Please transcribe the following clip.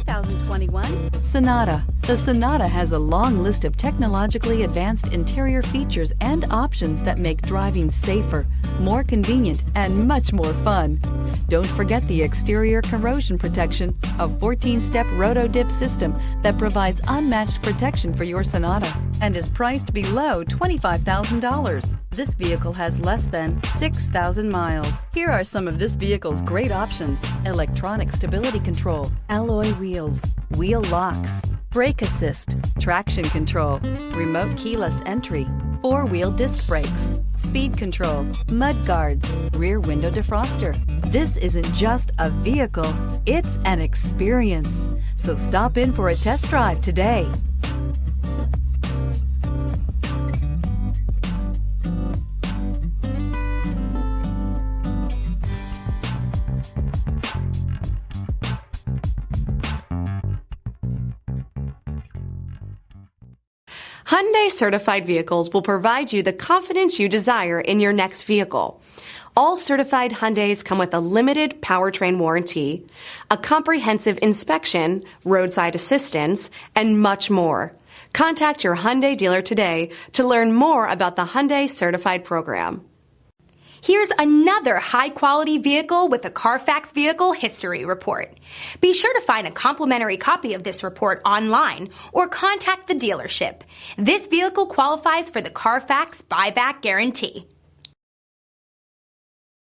2021 Sonata. The Sonata has a long list of technologically advanced interior features and options that make driving safer, more convenient, and much more fun. Don't forget the exterior corrosion protection, a 14-step roto-dip system that provides unmatched protection for your Sonata and is priced below $25,000. This vehicle has less than 6,000 miles. Here are some of this vehicle's great options: electronic stability control, alloy wheels, wheel locks, brake assist, traction control, remote keyless entry, four-wheel disc brakes, speed control, mud guards, rear window defroster. This isn't just a vehicle, it's an experience. So stop in for a test drive today. Hyundai certified vehicles will provide you the confidence you desire in your next vehicle. All certified Hyundais come with a limited powertrain warranty, a comprehensive inspection, roadside assistance, and much more. Contact your Hyundai dealer today to learn more about the Hyundai certified program. Here's another high-quality vehicle with a CARFAX Vehicle History Report. Be sure to find a complimentary copy of this report online or contact the dealership. This vehicle qualifies for the CARFAX Buyback Guarantee.